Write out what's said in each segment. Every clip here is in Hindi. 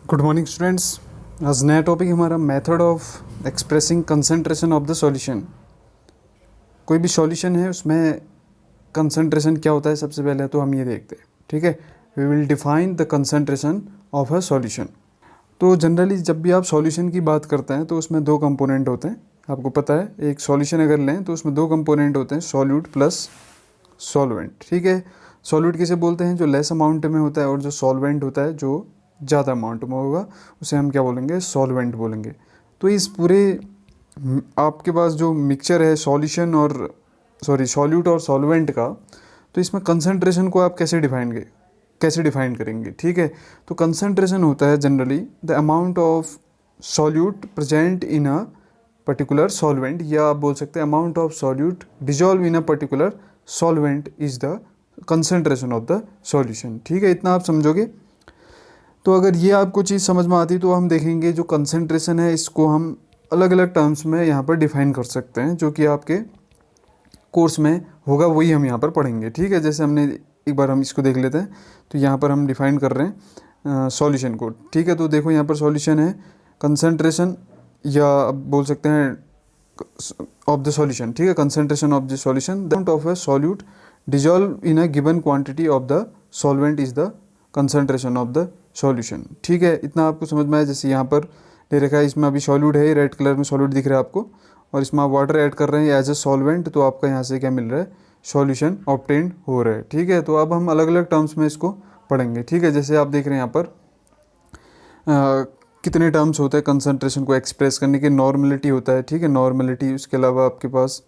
Good morning students. आज नया टॉपिक हमारा method of expressing concentration of the solution. कोई भी सॉल्यूशन है उसमें कंसंट्रेशन क्या होता है सबसे पहले तो हम ये देखते हैं। ठीक है, we will define the concentration of a solution. तो जनरली जब भी आप सॉल्यूशन की बात करते हैं तो उसमें दो कंपोनेंट होते हैं, आपको पता है। एक सॉल्यूशन अगर लें तो उसमें दो कंपोनेंट होते हैं, सॉल्यूट प्लस सॉल्वेंट। ठीक है, सॉल्यूट किसे बोलते हैं? जो लेस अमाउंट में होता है, और जो सॉल्वेंट होता है जो ज़्यादा अमाउंट में होगा उसे हम क्या बोलेंगे? सॉल्वेंट बोलेंगे। तो इस पूरे आपके पास जो मिक्सचर है सॉल्यूशन और सॉल्यूट और सॉल्वेंट का, तो इसमें कंसंट्रेशन को आप कैसे डिफाइन करेंगे? ठीक है, तो कंसंट्रेशन होता है generally the amount of solute present in a particular solvent, या आप बोल सकते हैं amount of solute dissolve in a particular solvent is the concentration of the solution. ठीक है, इतना आप समझोगे। तो अगर ये आपको चीज़ समझ में आती तो हम देखेंगे जो कंसंट्रेशन है इसको हम अलग अलग टर्म्स में यहाँ पर डिफाइन कर सकते हैं, जो कि आपके कोर्स में होगा वही हम यहाँ पर पढ़ेंगे। ठीक है, जैसे हमने एक बार हम इसको देख लेते हैं। तो यहाँ पर हम डिफाइन कर रहे हैं सॉल्यूशन को। ठीक है, तो देखो यहाँ पर सॉल्यूशन है कंसंट्रेशन, या आप बोल सकते हैं ऑफ द सॉल्यूशन। ठीक है, concentration of the solution, the amount of a solute dissolve in a given quantity of the solvent is the concentration of the solution. ठीक है, इतना आपको समझ में आया। जैसे यहाँ पर ले रखा है, इसमें अभी सॉल्यूट है, रेड कलर में सॉल्यूट दिख रहा है आपको, और इसमें आप वाटर ऐड कर रहे हैं एज ए सॉल्वेंट, तो आपका यहाँ से क्या मिल रहा है? सॉल्यूशन ऑब्टेन हो रहा है। ठीक है, तो अब हम अलग अलग टर्म्स में इसको पढ़ेंगे। ठीक है, जैसे आप देख रहे हैं यहाँ पर कितने टर्म्स होते हैं कंसंट्रेशन को एक्सप्रेस करने के। नॉर्मलिटी होता है, ठीक है, नॉर्मलिटी। उसके अलावा आपके पास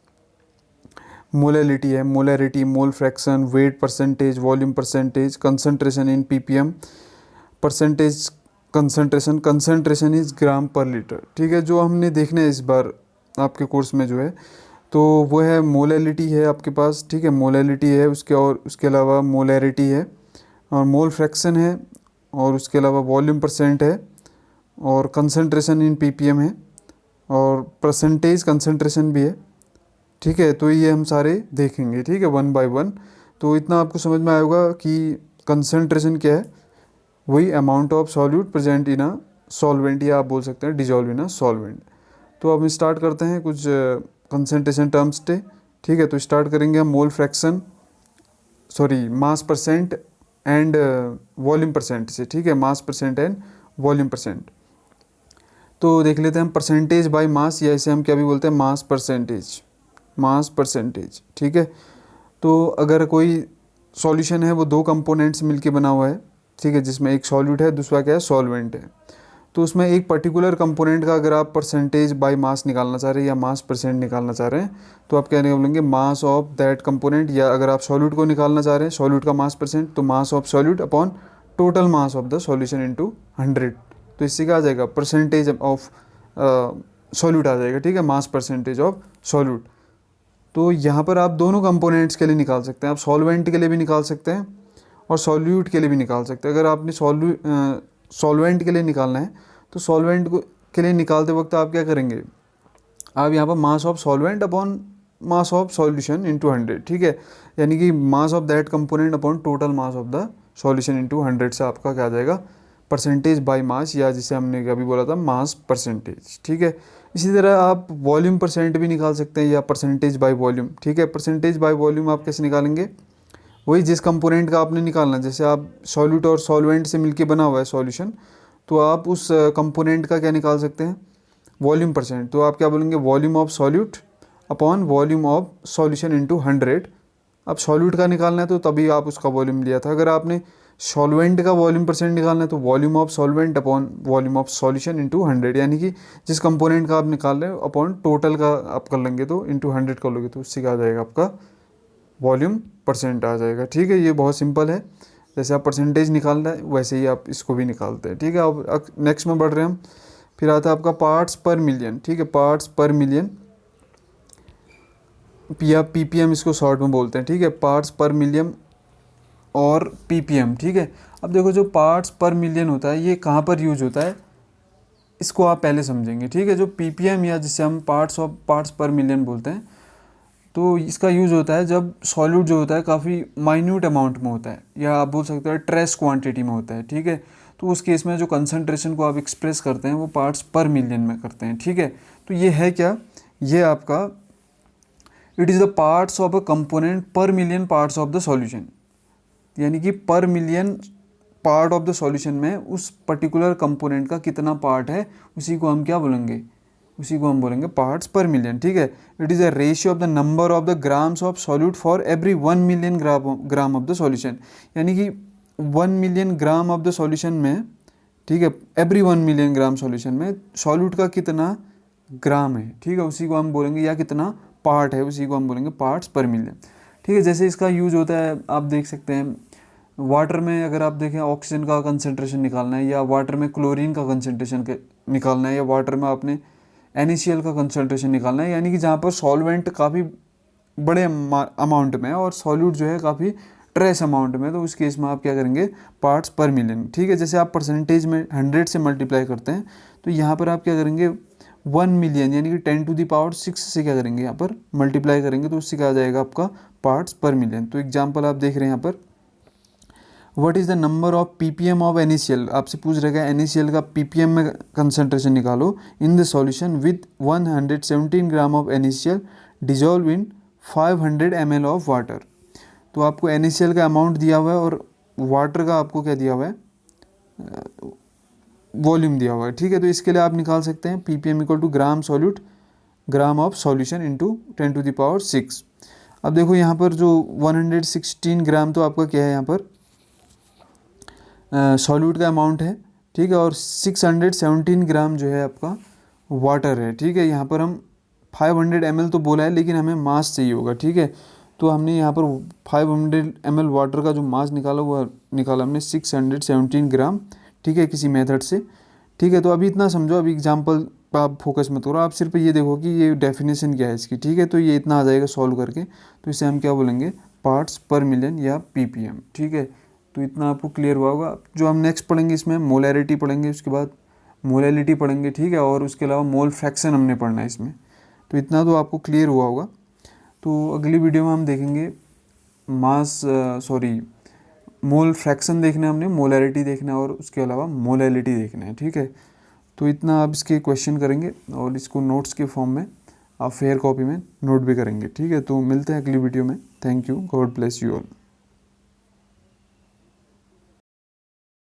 मोलैलिटी है, molarity, mole fraction, weight percentage, volume percentage, concentration in PPM, percentage concentration, concentration is gram per litre. ठीक है, जो हमने देखना है इस बार आपके कोर्स में जो है, तो वो है मोलैलिटी है आपके पास। ठीक है, मोलैलिटी है उसके, और उसके अलावा मोलैरिटी है, और मोल फ्रैक्शन है, और उसके अलावा वॉल्यूम परसेंट है, और कंसंट्रेशन इन पीपीएम है, और परसेंटेज कंसंट्रेशन भी है। ठीक है, तो ये हम सारे देखेंगे। ठीक है, वन बाय वन। तो इतना आपको समझ में आएगा कि कंसंट्रेशन क्या है, वही amount of solute present in a solvent, या आप बोल सकते हैं डिजॉल्व इन अ सॉल्वेंट। तो अब हम स्टार्ट करते हैं कुछ कंसंट्रेशन टर्म्स से। ठीक है, तो स्टार्ट करेंगे हम mole fraction, mass percent and volume percent से। ठीक है, मास परसेंट एंड वॉल्यूम परसेंट। तो देख लेते हैं हम परसेंटेज बाय मास, या इसे हम क्या भी बोलते हैं? Mass percentage, mass percentage. ठीक है, तो अगर कोई सॉल्यूशन है वो दो कंपोनेंट्स मिलके बना हुआ है, ठीक है, जिसमें एक सॉल्यूट है, दूसरा क्या है? सॉल्वेंट है। तो उसमें एक पर्टिकुलर कंपोनेंट का अगर आप परसेंटेज बाय मास निकालना चाह रहे हैं या मास परसेंट निकालना चाह रहे हैं, तो आप क्या बोलेंगे? Mass of that component. या अगर आप सॉल्यूट को निकालना चाह रहे हैं, सॉल्यूट का मास परसेंट, तो mass of solute upon total mass of the solution into 100। तो इससे क्या आ जाएगा? परसेंटेज ऑफ सॉल्यूट आ जाएगा। ठीक है, मास परसेंटेज ऑफ सॉल्यूट। तो यहाँ पर आप दोनों कंपोनेंट्स के लिए निकाल सकते हैं, आप सॉल्वेंट के लिए भी निकाल सकते हैं और सॉल्यूट के लिए भी निकाल सकते हैं। अगर आपने सॉल्वेंट के लिए निकालना है तो सॉल्वेंट को के लिए निकालते वक्त आप क्या करेंगे? आप यहाँ पर mass of solvent upon mass of solution into 100। ठीक है, यानी कि mass of that component upon total mass of the solution into 100 से आपका क्या आ जाएगा? परसेंटेज बाय मास, या जिसे हमने अभी बोला था मास परसेंटेज। ठीक है, इसी तरह आप वॉल्यूम परसेंट भी निकाल सकते हैं, या परसेंटेज बाय वॉल्यूम। ठीक है, परसेंटेज बाय वॉल्यूम आप कैसे निकालेंगे? वही जिस कंपोनेंट का आपने निकालना है, जैसे आप सॉल्यूट और सॉल्वेंट से मिलके बना हुआ है सॉल्यूशन, तो आप उस कंपोनेंट का क्या निकाल सकते हैं? Volume percent. तो आप क्या बोलेंगे? Volume of solute upon volume of solution into 100। अब सॉल्यूट का निकालना है तो तभी आप उसका वॉल्यूम लिया था। अगर आपने सॉल्वेंट का वॉल्यूम परसेंट निकालना है तो volume of solvent upon volume of solution into 100, यानी कि जिस कंपोनेंट का आप निकाल रहे हो अपॉन टोटल का आप कर लेंगे, तो इंटू 100 कर लोगे, तो उससे क्या आ जाएगा? आपका वॉल्यूम परसेंट आ जाएगा। ठीक है, ये बहुत सिंपल है। जैसे आप परसेंटेज निकालना है वैसे ही आप इसको भी निकालते हैं। ठीक है, अब नेक्स्ट में बढ़ रहे हैं हम। फिर आता है आपका पार्ट्स पर मिलियन। ठीक है, पार्ट्स पर मिलियन, या पीपीएम इसको शॉर्ट में बोलते हैं। ठीक है, पार्ट्स पर मिलियन और पीपीएम। ठीक है, अब देखो जो पार्ट्स पर मिलियन होता है ये कहाँ पर यूज होता है, इसको आप पहले समझेंगे। ठीक है, जो पीपीएम, या जिसे हम पार्ट्स पर मिलियन बोलते हैं, तो इसका यूज़ होता है जब सॉल्यूट जो होता है काफ़ी माइन्यूट अमाउंट में होता है, या आप बोल सकते हो ट्रेस क्वांटिटी में होता है, ठीक है। तो उस केस में जो कंसंट्रेशन को आप एक्सप्रेस करते हैं वो पार्ट्स पर मिलियन में करते हैं, ठीक है। तो ये है क्या, ये आपका it is the parts of a component per million parts of the solution, यानी कि per million part of the solution में उस पर्टिकुलर कंपोनेंट का कितना पार्ट है, उसी को हम क्या बोलेंगे, उसी को हम बोलेंगे पार्ट्स पर मिलियन, ठीक है। It is a ratio of the number of the grams of solute for every 1 million gram of the solution, यानी कि 1 million gram of the solution में, ठीक है, एवरी 1 मिलियन ग्राम सॉल्यूशन में सॉल्यूट का कितना ग्राम है, ठीक है, उसी को हम बोलेंगे, या कितना पार्ट है, उसी को हम बोलेंगे पार्ट्स पर मिलियन, ठीक है। जैसे इसका यूज होता है, आप देख सकते हैं वाटर में, अगर आप देखें ऑक्सीजन का कंसंट्रेशन निकालना है, या वाटर में क्लोरीन का कंसंट्रेशन निकालना है, या वाटर में आपने NaCl का कंसंट्रेशन निकालना है, यानी कि जहाँ पर सॉल्वेंट काफ़ी बड़े अमाउंट में है और सॉल्यूट जो है काफ़ी ट्रेस अमाउंट में, तो उस केस में आप क्या करेंगे, पार्ट्स पर मिलियन, ठीक है। जैसे आप परसेंटेज में 100 से मल्टीप्लाई करते हैं, तो यहाँ पर आप क्या करेंगे 1 मिलियन यानी कि 10⁶ से क्या करेंगे, यहाँ पर मल्टीप्लाई करेंगे, तो उससे क्या आ जाएगा आपका पार्ट्स पर मिलियन। तो एग्जाम्पल आप देख रहे हैं यहाँ पर, what is the number of ppm of NaCl, आपसे पूछ रहेगा NaCl का ppm में कंसंट्रेशन निकालो in the solution with 117 gram of NaCl dissolve in 500 ml of water. तो आपको NaCl का अमाउंट दिया हुआ है और वाटर का आपको क्या दिया हुआ है, वॉल्यूम दिया हुआ है, ठीक है। तो इसके लिए आप निकाल सकते हैं ppm equal to gram solute gram of solution into 10⁶। अब देखो यहाँ पर जो 116 ग्राम तो आपका क्या है, यहाँ पर सॉल्यूट का अमाउंट है, ठीक है, और 617 ग्राम जो है आपका वाटर है, ठीक है। यहाँ पर हम 500 ml तो बोला है, लेकिन हमें मास चाहिए होगा, ठीक है। तो हमने यहाँ पर 500 ml वाटर का जो मास निकाला वो निकाला हमने 617 ग्राम, ठीक है, किसी मेथड से, ठीक है। तो अभी इतना समझो, अभी एग्जांपल पर आप फोकस मत करो, आप सिर्फ ये देखो कि ये डेफिनेशन क्या है इसकी, ठीक है। तो ये इतना आ जाएगा सॉल्व करके, तो इसे हम क्या बोलेंगे, पार्ट्स पर मिलियन या ppm, ठीक है। तो इतना आपको क्लियर हुआ होगा। जो हम नेक्स्ट पढ़ेंगे इसमें मोलैरिटी पढ़ेंगे, उसके बाद मोलैलिटी पढ़ेंगे, ठीक है, और उसके अलावा मोल फ्रैक्शन हमने पढ़ना है इसमें। तो इतना तो आपको क्लियर हुआ होगा। तो अगली वीडियो में हम देखेंगे मोल फ्रैक्शन देखना है हमने, मोलैरिटी देखना है और उसके अलावा मोलैलिटी देखना है, ठीक है। तो इतना आप इसके क्वेश्चन करेंगे और इसको नोट्स के फॉर्म में आप फेयर कॉपी में नोट भी करेंगे, ठीक है। तो मिलते हैं अगली वीडियो में। Thank you, God bless you all.